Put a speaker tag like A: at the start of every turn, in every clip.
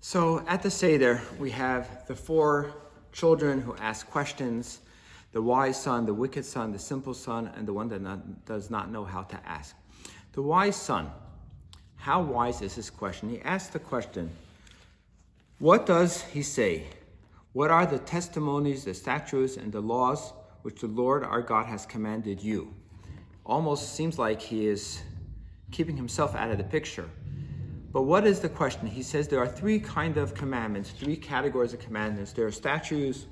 A: So at the Seder, we have the four children who ask questions: the wise son, the wicked son, the simple son, and the one that does not know how to ask. The wise son, how wise is his question? He asks the question, what does he say? What are the testimonies, the statutes, and the laws which the Lord our God has commanded you? Almost seems like he is keeping himself out of the picture. But what is the question? He says there are three kind of commandments, three categories of commandments. There are statutes,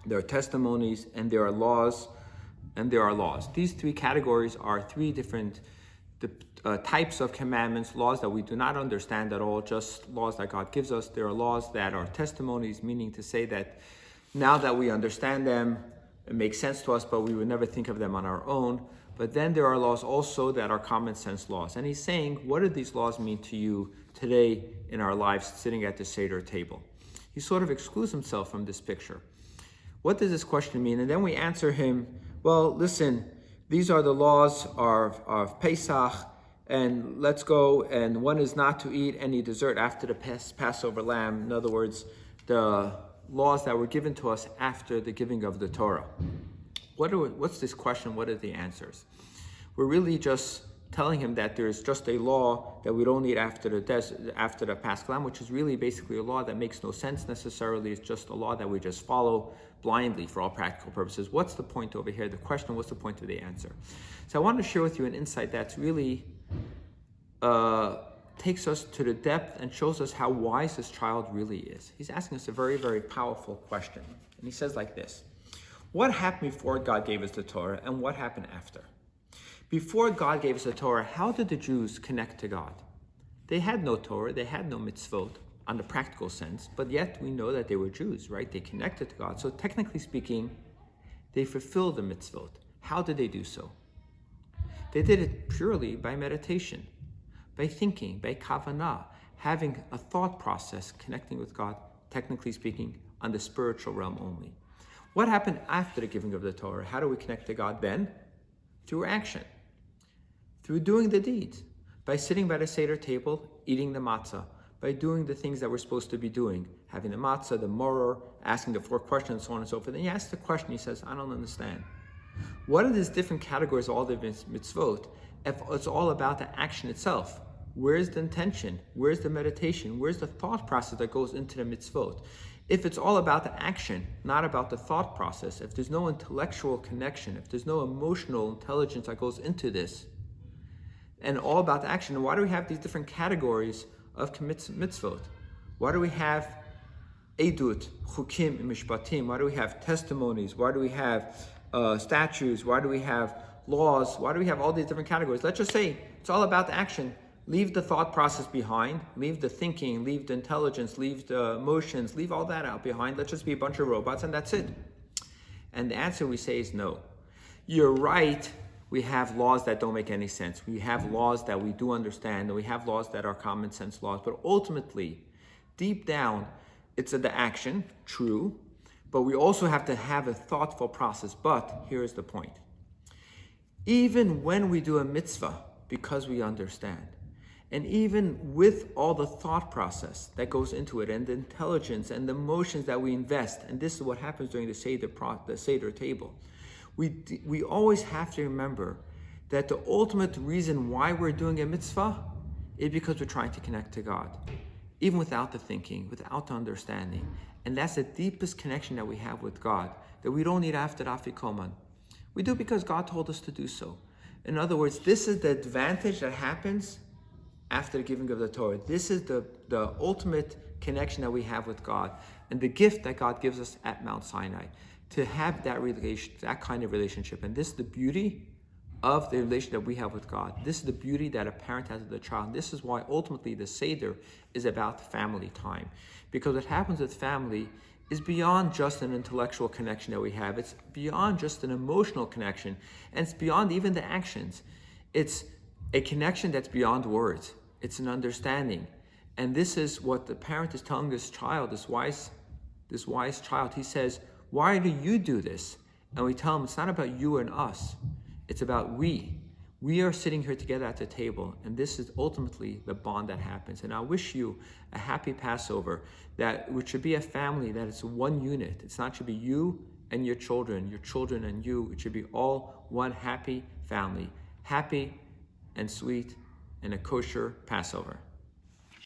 A: there are testimonies, and there are laws, These three categories are three different types of commandments, laws that we do not understand at all, just laws that God gives us. There are laws that are testimonies, meaning to say that now that we understand them, it makes sense to us, but we would never think of them on our own. But then there are laws also that are common sense laws. And he's saying, what do these laws mean to you today in our lives sitting at the Seder table? He sort of excludes himself from this picture. What does this question mean? And then we answer him, well, listen, these are the laws of Pesach, and let's go, and one is not to eat any dessert after the Passover lamb. In other words, the laws that were given to us after the giving of the Torah. What's this question? What are the answers? We're really just telling him that there's just a law that we don't need after the Paschal Lamb, which is really basically a law that makes no sense necessarily. It's just a law that we just follow blindly for all practical purposes. What's the point over here? The question, what's the point of the answer? So I want to share with you an insight that's really takes us to the depth and shows us how wise this child really is. He's asking us a very, very powerful question. And he says like this: what happened before God gave us the Torah, and what happened after? Before God gave us the Torah, how did the Jews connect to God? They had no Torah, they had no mitzvot on the practical sense, but yet we know that they were Jews, right? They connected to God. So technically speaking, they fulfilled the mitzvot. How did they do so? They did it purely by meditation, by thinking, by kavanah, having a thought process, connecting with God, technically speaking, on the spiritual realm only. What happened after the giving of the Torah? How do we connect to God then? Through action, through doing the deeds, by sitting by the Seder table, eating the matzah, by doing the things that we're supposed to be doing, having the matzah, the moror, asking the four questions, so on and so forth. And he asks the question, he says, I don't understand. What are these different categories of all the mitzvot if it's all about the action itself? Where's the intention? Where's the meditation? Where's the thought process that goes into the mitzvot? If it's all about the action, not about the thought process, if there's no intellectual connection, if there's no emotional intelligence that goes into this, and all about the action, why do we have these different categories of mitzvot? Why do we have edut, chukim, and mishpatim? Why do we have testimonies? Why do we have statutes? Why do we have laws? Why do we have all these different categories? Let's just say it's all about the action. Leave the thought process behind, leave the thinking, leave the intelligence, leave the emotions, leave all that out behind. Let's just be a bunch of robots and that's it. And the answer we say is no. You're right, we have laws that don't make any sense. We have laws that we do understand, and we have laws that are common sense laws. But ultimately, deep down, it's the action, true, but we also have to have a thoughtful process. But here's the point. Even when we do a mitzvah, because we understand, and even with all the thought process that goes into it, and the intelligence and the emotions that we invest, and this is what happens during the Seder table, we always have to remember that the ultimate reason why we're doing a mitzvah is because we're trying to connect to God, even without the thinking, without the understanding. And that's the deepest connection that we have with God, that we don't need after afikoman. We do because God told us to do so. In other words, this is the advantage that happens after the giving of the Torah. This is the ultimate connection that we have with God, and the gift that God gives us at Mount Sinai, to have that kind of relationship. And this is the beauty of the relationship that we have with God. This is the beauty that a parent has with a child. This is why ultimately the Seder is about family time. Because what happens with family is beyond just an intellectual connection that we have. It's beyond just an emotional connection, and it's beyond even the actions. It's a connection that's beyond words. It's an understanding. And this is what the parent is telling this child, this wise child. He says, why do you do this? And we tell him it's not about you and us. It's about we. We are sitting here together at the table, and this is ultimately the bond that happens. And I wish you a happy Passover, that it should be a family, that it's one unit. It's not should be you and your children and you. It should be all one happy family, happy and sweet and a kosher Passover.